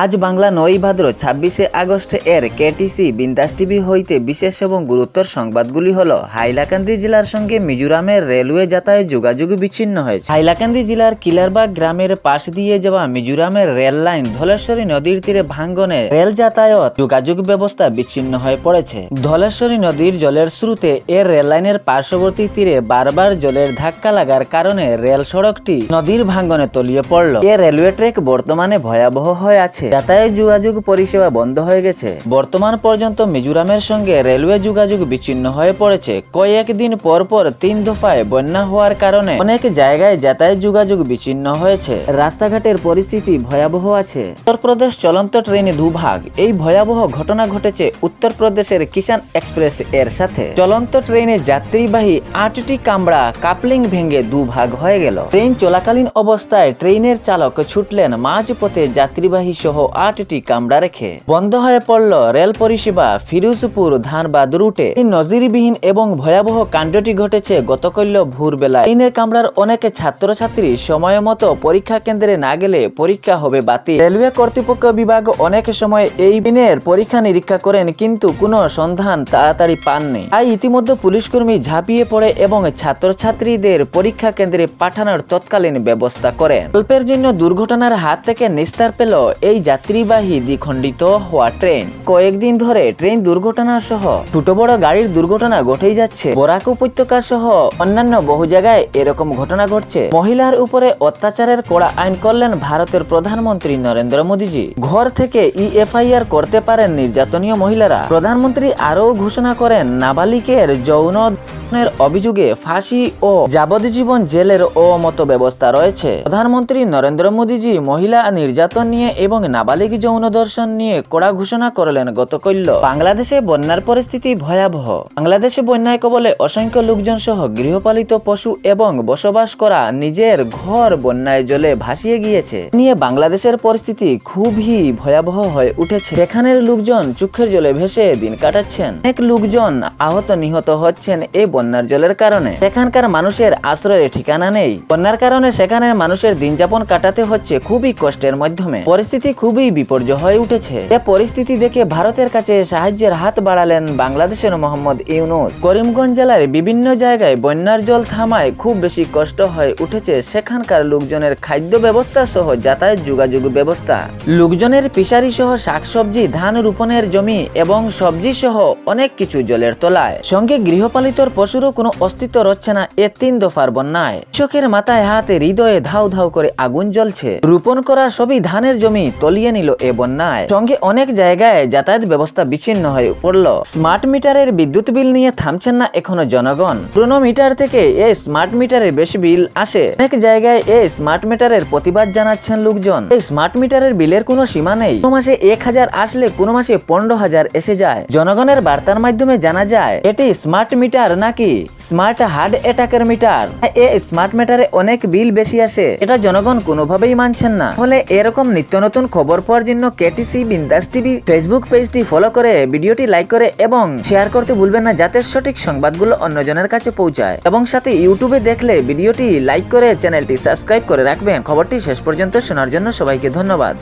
আজ বাংলা ৯ ভাদ্র ২৬শে আগস্ট এর কেটিসি বিন্দাস টিভি হইতে বিশেষ এবং গুরুত্বর সংবাদগুলি হল হাইলাকান্দি জেলার সঙ্গে মিজোরামের রেলওয়ে যাতায়াত যোগাযোগ বিচ্ছিন্ন হয়েছে। হাইলাকান্দি জেলার কিলারবাগ গ্রামের পাশ দিয়ে যাওয়া মিজোরামের রেল লাইন ধলেশ্বরী নদীর তীরে ভাঙ্গনে রেল যাতায়াত যোগাযোগ ব্যবস্থা বিচ্ছিন্ন হয়ে পড়েছে। ধলেশ্বরী নদীর জলের স্রোতে এর রেল লাইনের পার্শ্ববর্তী তীরে বারবার জলের ধাক্কা লাগার কারণে রেল সড়কটি নদীর ভাঙ্গনে তলিয়ে পড়ল। এ রেলওয়ে ট্র্যাক বর্তমানে ভয়াবহ হয়ে আছে। যাতায়াত যোগাযোগ পরিষেবা বন্ধ হয়ে গেছে। বর্তমান পর্যন্ত মিজোরামের সঙ্গে রেলওয়ে যোগাযোগ বিচ্ছিন্ন হয়ে পড়েছে। কয়েকদিন পর পর ৩ দফায় বন্যা হওয়ার কারণে অনেক জায়গায় যাতায়াত যোগাযোগ বিচ্ছিন্ন হয়েছে। রাস্তাঘাটের পরিস্থিতি ভয়াবহ আছে। উত্তরপ্রদেশ চলন্ত ট্রেনে দুভাগ। এই ভয়াবহ ঘটনা ঘটেছে উত্তরপ্রদেশের কিষান এক্সপ্রেস এর সাথে। চলন্ত ট্রেনে যাত্রীবাহী ৮টি কামরা কাপলিং ভেঙে দুভাগ হয়ে গেল। ট্রেন চলাকালীন অবস্থায় ট্রেনের চালক ছুটলেন মাঝপথে যাত্রীবাহী সহ ৮টি কামরা রেখে। বন্ধ হয়ে পড়ল রেল পরিষেবা ফিরোজপুর ধানবাদ রুটে। এই নজিরবিহীন এবং ভয়াবহ কাণ্ডটি ঘটেছে গতকাল ভোরবেলায়। ট্রেনের কামরার অনেক ছাত্রছাত্রী সময় মতো পরীক্ষা কেন্দ্রে না গেলে পরীক্ষা হবে বাতিল। রেলওয়ে কর্তৃপক্ষ বিভাগ অনেক সময় এই দিনের পরীক্ষা নিরীক্ষা করেন, কিন্তু কোনো সন্ধান তাড়াতাড়ি পাননি। তাই ইতিমধ্যে পুলিশকর্মী ঝাঁপিয়ে পড়ে এবং ছাত্রছাত্রীদের পরীক্ষা কেন্দ্রে পাঠানোর তৎকালীন ব্যবস্থা করেন। অল্পের জন্য দুর্ঘটনার হাত থেকে নিস্তার পেল এই যাত্রীবাহী দ্বিখণ্ডিত হওয়া ট্রেন। কয়েকদিন ধরে ট্রেন দুর্ঘটনা সহ ছোট বড় গাড়ির দুর্ঘটনা ঘটেই যাচ্ছে। বরাক উপত্যকা সহ অন্যান্য বহু জায়গায় এরকম ঘটনা ঘটছে। মহিলার উপরে অত্যাচারের কড়া আইন করলেন ভারতের প্রধানমন্ত্রী নরেন্দ্র মোদীজি। ঘর থেকে এফআইআর করতে পারেন নির্যাতনীয় মহিলারা। প্রধানমন্ত্রী আরও ঘোষণা করেন নাবালিকের যৌন অভিযোগে ফাঁসি ও যাবজ্জীবন জেলের মতো ব্যবস্থা রয়েছে। প্রধানমন্ত্রী নরেন্দ্র মোদীজি মহিলা নির্যাতন নিয়ে এবং নাবালিক যৌন ধর্ষণ নিয়ে কড়া ঘোষণা করলেন গতকাল। বাংলাদেশে বন্যার পরিস্থিতি ভয়াবহ। বাংলাদেশে বন্যায় কবলে অসংখ্য লোকজন সহ গৃহপালিত পশু এবং বসবাস করা নিজের ঘর বন্যায় জলে ভাসিয়ে গিয়েছে। নিয়ে বাংলাদেশের পরিস্থিতি খুবই ভয়াবহ হয়ে উঠেছে। সেখানের লোকজন চোখের জলে ভেসে দিন কাটাচ্ছেন। অনেক লোকজন আহত নিহত হচ্ছেন এই বন্যার জলের কারণে। সেখানকার মানুষের আশ্রয়ের ঠিকানা নেই। বন্যার কারণে সেখানের মানুষের দিন যাপন কাটাতে হচ্ছে খুবই কষ্টের মাধ্যমে। পরিস্থিতি খুবই বিপর্যয় হয়ে উঠেছে। এ পরিস্থিতি দেখে ভারতের কাছে সাহায্যের হাত বাড়ালেন বাংলাদেশের মোহাম্মদ ইউনূস। করিমগঞ্জ জেলার বিভিন্ন জায়গায় বন্যার জল থামায় খুব বেশি কষ্ট হয়ে উঠেছে সেখানকার লোকজনের খাদ্য ব্যবস্থা সহ যাতায়াত যোগাযোগ ব্যবস্থা। লোকজনের ফিশারি সহ শাকসবজি, ধান রোপণের জমি এবং সবজি সহ অনেক কিছু জলের তলায়। সঙ্গে গৃহপালিত পশুরও কোনো অস্তিত্ব রচ্ছে না এ ৩ দফার বন্যায়। কৃষকের মাথায় হাতে হৃদয়ে ধাউ ধাউ করে আগুন জ্বলছে। রোপণ করা সবই ধানের জমি তলিয়ে নিল এ বন্যায়। সঙ্গে অনেক জায়গায় যাতায়াত ব্যবস্থা বিচ্ছিন্ন হয়ে পড়ল। স্মার্ট মিটারের বিদ্যুৎ বিল নিয়ে থামছেন না এখনো জনগণ। পুরনো মিটার থেকে এই স্মার্ট মিটারে বেশি বিল আসে। অনেক জায়গায় এই স্মার্ট মিটারের প্রতিবাদ জানাচ্ছেন লোকজন। এই স্মার্ট মিটারের বিলের কোনো সীমা নেই। কোনো মাসে ১,০০০ আসলে কোনো মাসে ১৫,০০০ এসে যায়। জনগণের বার্তার মাধ্যমে জানা যায় এটি স্মার্ট মিটার নাকি স্মার্ট হার্ট অ্যাটাকের মিটার। এই স্মার্ট মিটারে অনেক বিল বেশি আসে। এটা জনগণ কোনোভাবেই মানছেন না। ফলে এরকম নিত্য নতুন খবর পাওয়ার জন্য কেটিসি বিন্দাস টিভি ফেসবুক পেজটি ফলো করে ভিডিওটি লাইক করে এবং শেয়ার করতে ভুলবেন না, যাতে সঠিক সংবাদগুলো অন্যজনের কাছে পৌঁছায়। এবং সাথে ইউটিউবে দেখলে ভিডিওটি লাইক করে চ্যানেলটি সাবস্ক্রাইব করে রাখবেন। খবরটি শেষ পর্যন্ত শোনার জন্য সবাইকে ধন্যবাদ।